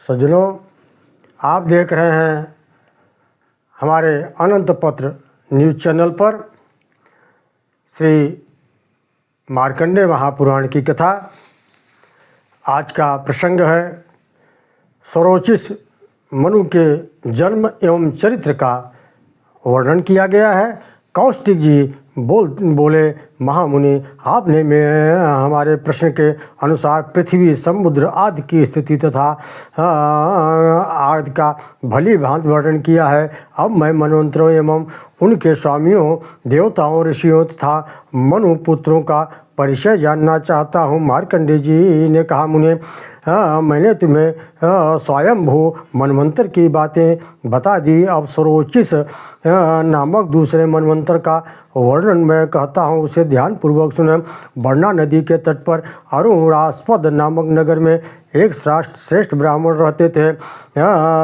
सज्जनों, आप देख रहे हैं हमारे अनंत पत्र न्यूज़ चैनल पर श्री मार्कंडेय महापुराण की कथा। आज का प्रसंग है स्वरोचिष मनु के जन्म एवं चरित्र का वर्णन किया गया है। कौशिक जी बोले, महामुनि, आपने हमारे प्रश्न के अनुसार पृथ्वी, समुद्र आदि की स्थिति तथा आदि का भली भांति वर्णन किया है। अब मैं मनवंतरों एवं उनके स्वामियों, देवताओं, ऋषियों तथा मनुपुत्रों का परिचय जानना चाहता हूँ। मार्कंडेय जी ने कहा, मुने, मैंने तुम्हें स्वयंभू मनवंतर की बातें बता दी। अब स्वरोचिष नामक दूसरे मनवंतर का वर्णन मैं कहता हूँ, उसे ध्यानपूर्वक सुने। बरना नदी के तट पर अरुणास्पद नामक नगर में एक श्रेष्ठ ब्राह्मण रहते थे।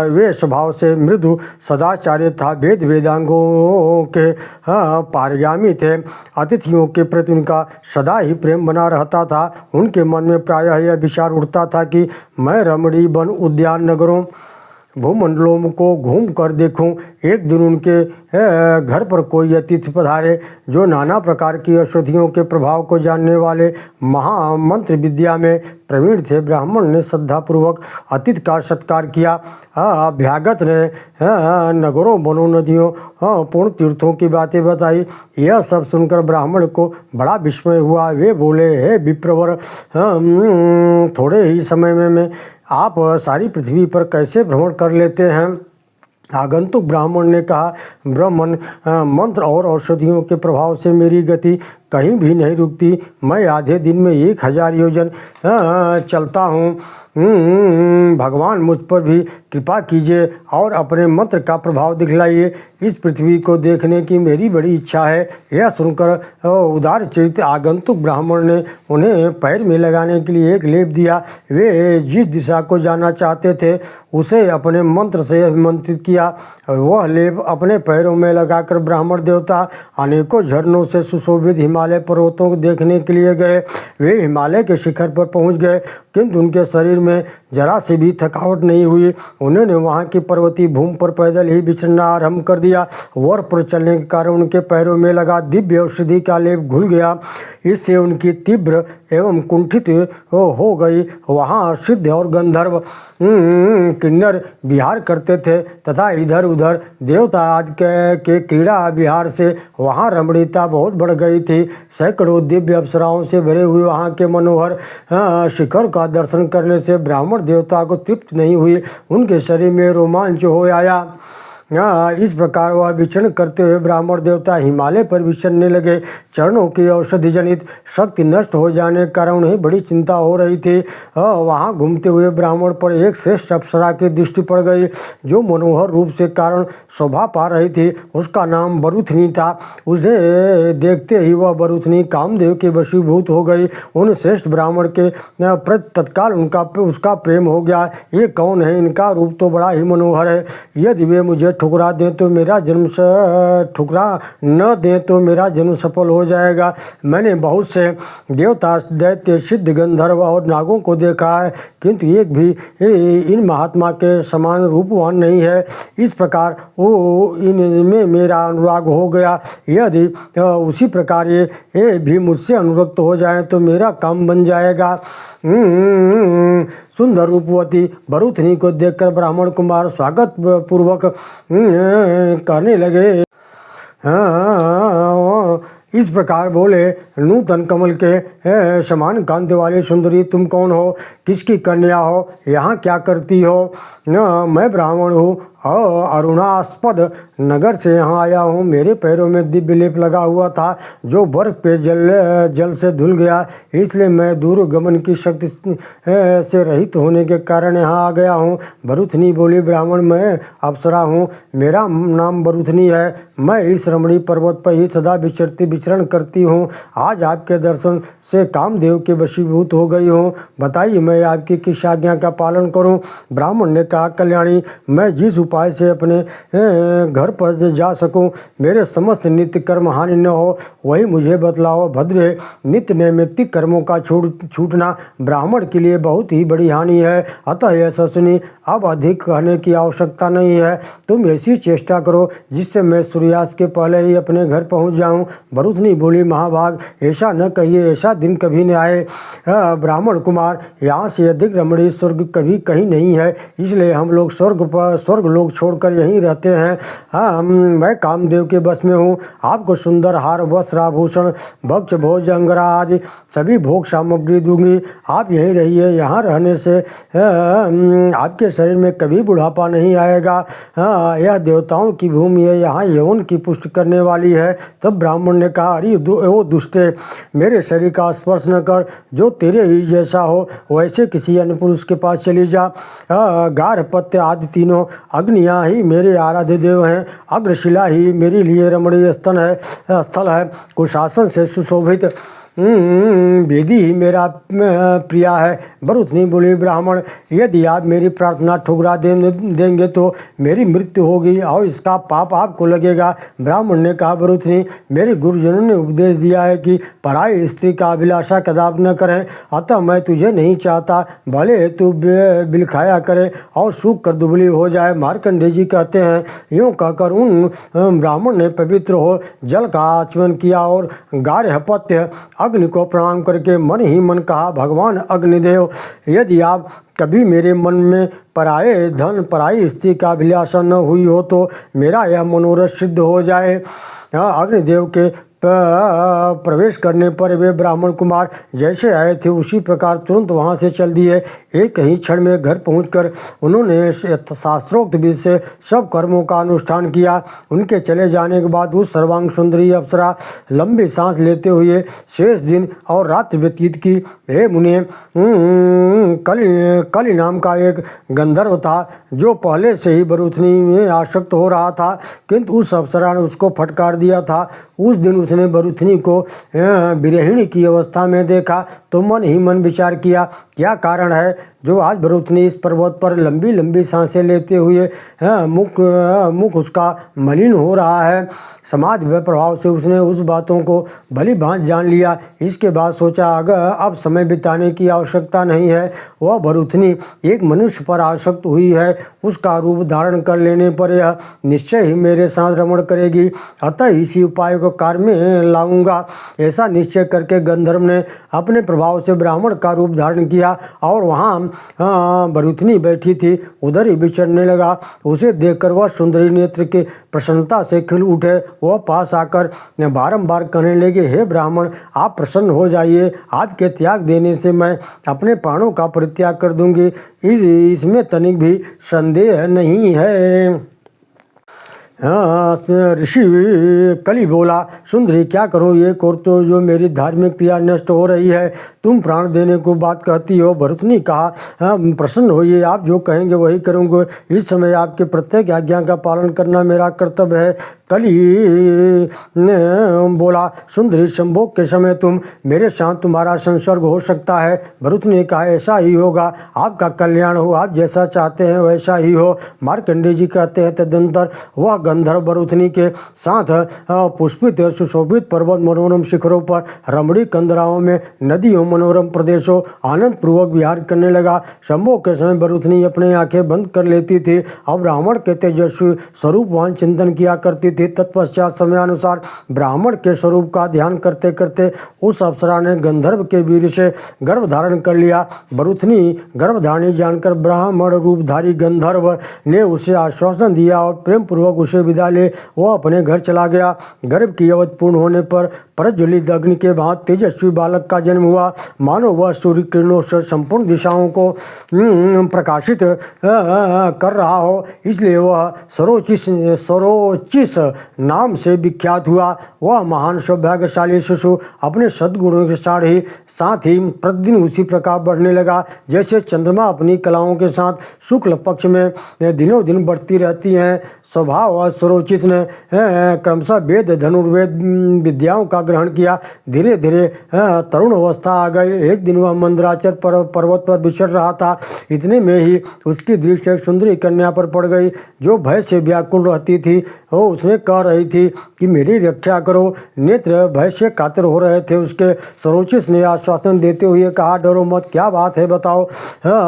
वे स्वभाव से मृदु सदाचार्य था, वेद वेदांगों के पारगामी थे। अतिथियों के प्रति उनका सदा ही प्रेम बना रहता था। उनके मन में प्रायः यह विचार उठता था कि मैं रमणी, वन, उद्यान, नगरों, भूमंडलों को घूम कर देखूं। एक दिन उनके घर पर कोई अतिथि पधारे जो नाना प्रकार की औषधियों के प्रभाव को जानने वाले महामंत्र विद्या में प्रवीण थे। ब्राह्मण ने श्रद्धापूर्वक अतिथि का सत्कार किया। अभ्यागत ने नगरों, वनों, नदियों, पूर्ण तीर्थों की बातें बताई। यह सब सुनकर ब्राह्मण को बड़ा विस्मय हुआ। वे बोले, हे विप्रवर, थोड़े ही समय में आप सारी पृथ्वी पर कैसे भ्रमण कर लेते हैं? आगंतुक ब्राह्मण ने कहा, ब्राह्मण, मंत्र और औषधियों के प्रभाव से मेरी गति कहीं भी नहीं रुकती। मैं आधे दिन में 1000 योजन चलता हूँ। भगवान मुझ पर भी कृपा कीजिए और अपने मंत्र का प्रभाव दिखलाइए। इस पृथ्वी को देखने की मेरी बड़ी इच्छा है। यह सुनकर उदार चरित आगंतुक ब्राह्मण ने उन्हें पैर में लगाने के लिए एक लेप दिया। वे जिस दिशा को जाना चाहते थे उसे अपने मंत्र से अभिमंत्रित किया। वह लेप अपने पैरों में लगाकर ब्राह्मण देवता अनेकों झरनों से सुशोभित हिमालय पर्वतों को देखने के लिए गए। वे हिमालय के शिखर पर पहुंच गए, किंतु उनके शरीर में जरा से भी थकावट नहीं हुई। उन्होंने वहां की पर्वतीय भूमि पर पैदल ही विचरना आरंभ कर दिया। वर पर चलने के कारण उनके पैरों में लगा दिव्य औषधि का लेप घुल गया। इससे उनकी तीव्र एवं कुंठित हो गई। वहाँ सिद्ध और गंधर्व, किन्नर विहार करते थे तथा इधर उधर देवता आदि के क्रीड़ा विहार से वहाँ रमणीयता बहुत बढ़ गई थी। सैकड़ों दिव्य अप्सराओं से भरे हुए वहाँ के मनोहर शिखर का दर्शन करने से ब्राह्मण देवता को तृप्ति नहीं हुई। उनके शरीर में रोमांच हो आया। इस प्रकार वह विचरण करते हुए ब्राह्मण देवता हिमालय पर विचरने लगे। चरणों की औषधि जनित शक्ति नष्ट हो जाने के कारण उन्हें बड़ी चिंता हो रही थी। वहाँ घूमते हुए ब्राह्मण पर एक श्रेष्ठ अप्सरा की दृष्टि पड़ गई जो मनोहर रूप से कारण शोभा पा रही थी। उसका नाम बरुथनी था। उसे देखते ही वह बरुथनी कामदेव के वशीभूत हो गई। उन श्रेष्ठ ब्राह्मण के प्रति तत्काल उसका प्रेम हो गया। ये कौन है? इनका रूप तो बड़ा ही मनोहर है। यदि वे मुझे ठुकरा दें तो मेरा जन्म ठुकरा न दें तो मेरा जन्म सफल हो जाएगा। मैंने बहुत से देवता, दैत्य, सिद्ध, गंधर्व और नागों को देखा है, किंतु एक भी इन महात्मा के समान रूपवान नहीं है। इस प्रकार इनमें मेरा अनुराग हो गया। यदि उसी प्रकार ये भी मुझसे अनुरक्त हो जाएं तो मेरा काम बन जाएगा। सुंदर रूपवती बरुथनी को देखकर ब्राह्मण कुमार स्वागत पूर्वक कहने लगे, इस प्रकार बोले, नूतन कमल के समान कांति वाली सुंदरी, तुम कौन हो? किसकी कन्या हो? यहाँ क्या करती हो? मैं ब्राह्मण हूँ और अरुणास्पद नगर से यहाँ आया हूँ। मेरे पैरों में दिव्य लेप लगा हुआ था जो बर्फ पे जल से धुल गया, इसलिए मैं दूर गमन की शक्ति से रहित होने के कारण यहाँ आ गया हूँ। बरुथनी बोली, ब्राह्मण, मैं अप्सरा हूँ, मेरा नाम बरुथनी है। मैं इस रमणी पर्वत पर ही सदा विचरण करती हूँ। आज आपके दर्शन से कामदेव के वशीभूत हो गई हूँ। बताइए, मैं आपकी किस आज्ञा का पालन करूँ? ब्राह्मण ने कहा, कल्याणी, मैं जिस उपाय से अपने घर पर जा सकूं, मेरे समस्त नित्य कर्म हानि न हो, वही मुझे बतलाओ। भद्रे, नित्य नैमित्तिक कर्मों का छूटना ब्राह्मण के लिए बहुत ही बड़ी हानि है, अतः ऐसा सुनी अब अधिक कहने की आवश्यकता नहीं है। तुम ऐसी चेष्टा करो जिससे मैं सूर्यास्त के पहले ही अपने घर पहुंच जाऊं। भरुथनी बोली, महाभाग, ऐसा न कहिए, ऐसा दिन कभी न आए। ब्राह्मण कुमार, यहाँ से अधिक रमणीय स्वर्ग कभी कहीं नहीं है, इसलिए हम लोग स्वर्ग लोग छोड़कर यहीं रहते हैं। मैं कामदेव के बस में हूँ। आपको सुंदर हार, वस्त्र, आभूषण, भक्ष, भोज, अंगरा आदि सभी भोग सामग्री दूंगी। आप यहीं रहिए। यहाँ रहने से आपके शरीर में कभी बुढ़ापा नहीं आएगा। यह देवताओं की भूमि है, यहाँ यौन की पुष्टि करने वाली है। तब ब्राह्मण ने कहा, अरे ओ दुष्टे, मेरे शरीर का स्पर्श न कर, जो तेरे ही जैसा हो वैसे किसी अन्य पुरुष के पास चली जा। गार्हपत्य आदि तीनों अग्नियाँ ही मेरे आराध्य देव हैं। अग्रशिला ही मेरे लिए रमणीय स्थल है। कुशासन से सुशोभित वेदी ही मेरा प्रिया है। भरुथनी बोली, ब्राह्मण, यदि आप मेरी प्रार्थना ठुकरा देंगे तो मेरी मृत्यु होगी और इसका पाप आपको लगेगा। ब्राह्मण ने कहा, भरुथनी, मेरे गुरुजनों ने उपदेश दिया है कि पराई स्त्री का अभिलाषा कदाप न करें, अतः मैं तुझे नहीं चाहता, भले तू बिलखाया करे और सूख कर दुबली हो जाए। मार्कंडेय जी कहते हैं, यूँ कहकर उन ब्राह्मण ने पवित्र हो जल का आचमन किया और गार्हपत्य अग्नि को प्रणाम करके मन ही मन कहा, भगवान अग्निदेव, यदि आप कभी मेरे मन में पराये धन, पराई स्त्री का अभिलाषा न हुई हो तो मेरा यह मनोरथ सिद्ध हो जाए। अग्निदेव के प्रवेश करने पर वे ब्राह्मण कुमार जैसे आए थे उसी प्रकार तुरंत वहाँ से चल दिए। एक ही क्षण में घर पहुंचकर उन्होंने शास्त्रोक्त विधि से सब कर्मों का अनुष्ठान किया। उनके चले जाने के बाद उस सर्वांग सुंदरी अप्सरा लंबी सांस लेते हुए शेष दिन और रात व्यतीत की। हे मुने, कलि नाम का एक गंधर्व था जो पहले से ही भरुथनी में आसक्त हो रहा था, किंतु उस अप्सरा ने उसको फटकार दिया था। उस दिन उसने भरुथनी को विरहिणी की अवस्था में देखा तो मन ही मन विचार किया, क्या कारण है जो आज भरुथनी इस पर्वत पर लंबी लंबी सांसें लेते हुए मुख उसका मलिन हो रहा है। समाधि व प्रभाव से उसने उस बातों को भली भांति जान लिया। इसके बाद सोचा, अगर अब समय बिताने की आवश्यकता नहीं है। वह भरुथनी एक मनुष्य पर आसक्त हुई है, उसका रूप धारण कर लेने पर यह निश्चय ही मेरे साथ रमण करेगी, अतः इसी उपाय को कार्य में लाऊंगा। ऐसा निश्चय करके गंधर्व ने अपने प्रभाव से ब्राह्मण का रूप धारण किया और वहाँ भरुथनी बैठी थी उधर ही विचरने लगा। उसे देखकर वह सुंदरी नेत्र के प्रसन्नता से खिल उठे। वह पास आकर बारंबार कहने लगे, हे ब्राह्मण, आप प्रसन्न हो जाइए, आपके त्याग देने से मैं अपने प्राणों का परित्याग कर दूंगी, इसमें तनिक भी संदेह नहीं है। ऋषि कलि बोला, सुंदरी, क्या करूं, ये कर तो जो मेरी धार्मिक क्रिया नष्ट हो रही है, तुम प्राण देने को बात कहती हो। भरुथनी कहा, प्रसन्न होइए, आप जो कहेंगे वही करूंगा। इस समय आपके प्रत्येक आज्ञा का पालन करना मेरा कर्तव्य है। कलि ने बोला, सुंदरी, संभोग के समय तुम मेरे साथ तुम्हारा संसर्ग हो सकता है। भरुथनी ने कहा, ऐसा ही होगा, आपका कल्याण हो, आप जैसा चाहते हैं वैसा ही हो। मार्कंडेय जी कहते हैं, तदनंतर वह गंधर्व भरुथनी के साथ पुष्पित और सुशोभित पर्वत मनोरम शिखरों पर रमणीय कंदराओं में नदियों मनोरम प्रदेशों आनंद पूर्वक विहार करने लगा। संभोग के समय भरुथनी अपनी आंखें बंद कर लेती थी और ब्राह्मण के तेजस्वी स्वरूप वान चिंतन किया करती थी। तत्पश्चात समयानुसार ब्राह्मण के स्वरूप का ध्यान करते करते उस अप्सरा ने गंधर्व के वीर से गर्भ धारण कर लिया। भरुथनी गर्भधारिणी जानकर ब्राह्मण रूपधारी गंधर्व ने उसे आश्वासन दिया और प्रेम पूर्वक उसे विदा ले वह अपने घर चला गया। गर्भ की अवधि पूर्ण होने पर प्रज्वलित अग्नि के बाद तेजस्वी बालक का जन्म हुआ। मानो वह सूर्य किरणों से संपूर्ण दिशाओं को प्रकाशित कर रहा हो, इसलिए वह सरोचिस नाम से विख्यात हुआ। वह महान सौभाग्यशाली शिशु अपने सद्गुणों के साथ ही प्रतिदिन उसी प्रकार बढ़ने लगा जैसे चंद्रमा अपनी कलाओं के साथ शुक्ल पक्ष में दिनों दिन बढ़ती रहती हैं। स्वभाव और स्वरोचित ने क्रमशः वेद धनुर्वेद विद्याओं का ग्रहण किया। धीरे धीरे तरुण अवस्था आ गई। एक दिन वह मंदराचल पर्वत पर विचर रहा था। इतने में ही उसकी दृष्टि एक सुंदरी कन्या पर पड़ गई जो भय से व्याकुल रहती थी। वो उसने कह रही थी कि मेरी रक्षा करो। नेत्र भय से कातर हो रहे थे। उसके स्वरोचित ने आश्वासन देते हुए कहा, डरो मत, क्या बात है बताओ।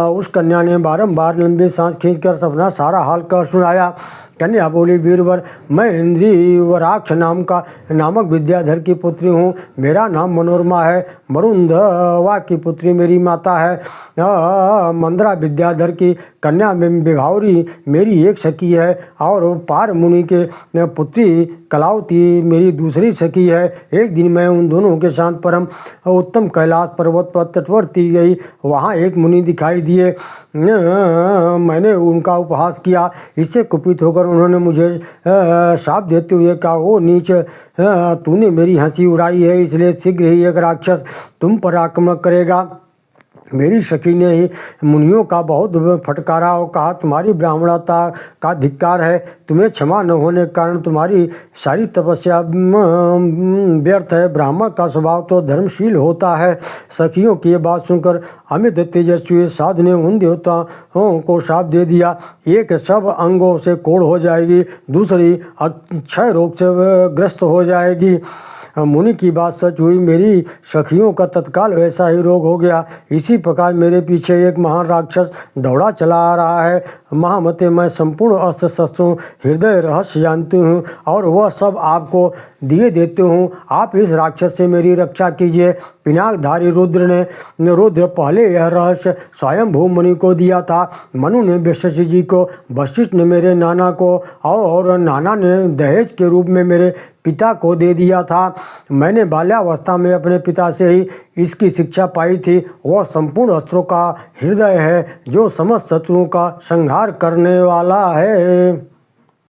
उस कन्या ने बारंबार लंबी सांस खींचकर अपना सारा हाल कह सुनाया। कन्या बोली, वीरवर, मैं इंद्रिवराक्ष नामक विद्याधर की पुत्री हूँ। मेरा नाम मनोरमा है। मरुंधवा की पुत्री मेरी माता है। मंदरा विद्याधर की कन्या विभावरी मेरी एक सखी है और पार मुनि के पुत्री कलावती मेरी दूसरी सखी है। एक दिन मैं उन दोनों के साथ परम उत्तम कैलाश पर्वत पर तटवर्ती गई। वहाँ एक मुनि दिखाई दिए। मैंने उनका उपहास किया। इससे कुपित होकर उन्होंने मुझे शाप देते हुए कहा, ओ नीच, तूने मेरी हंसी उड़ाई है, इसलिए शीघ्र ही एक राक्षस तुम पर आक्रमण करेगा। मेरी सखी ने ही मुनियों का बहुत फटकारा और कहा, तुम्हारी ब्राह्मणता का धिक्कार है। तुम्हें क्षमा न होने के कारण तुम्हारी सारी तपस्या व्यर्थ है। ब्राह्मण का स्वभाव तो धर्मशील होता है। सखियों की ये बात सुनकर अमित तेजस्वी साधु ने उन देवताओं को शाप दे दिया। एक सब अंगों से कोढ़ हो जाएगी, दूसरी क्षय रोग से ग्रस्त हो जाएगी। मुनि की बात सच हुई। मेरी सखियों का तत्काल वैसा ही रोग हो गया। इसी प्रकार मेरे पीछे एक महान राक्षस दौड़ा चला आ रहा है। महामते, मैं संपूर्ण अस्त्र शस्त्रों हृदय रहस्य जानती हूँ और वह सब आपको दिए देते हूँ। आप इस राक्षस से मेरी रक्षा कीजिए। पिनाकधारी रुद्र पहले यह रहस्य स्वयं भू मुनि को दिया था। मनु ने वशिष्ठ जी को, वशिष्ठ ने मेरे नाना को और नाना ने दहेज के रूप में मेरे पिता को दे दिया था। मैंने बाल्यावस्था में अपने पिता से ही इसकी शिक्षा पाई थी। वह संपूर्ण अस्त्रों का हृदय है जो समस्त शत्रुओं का संहार करने वाला है।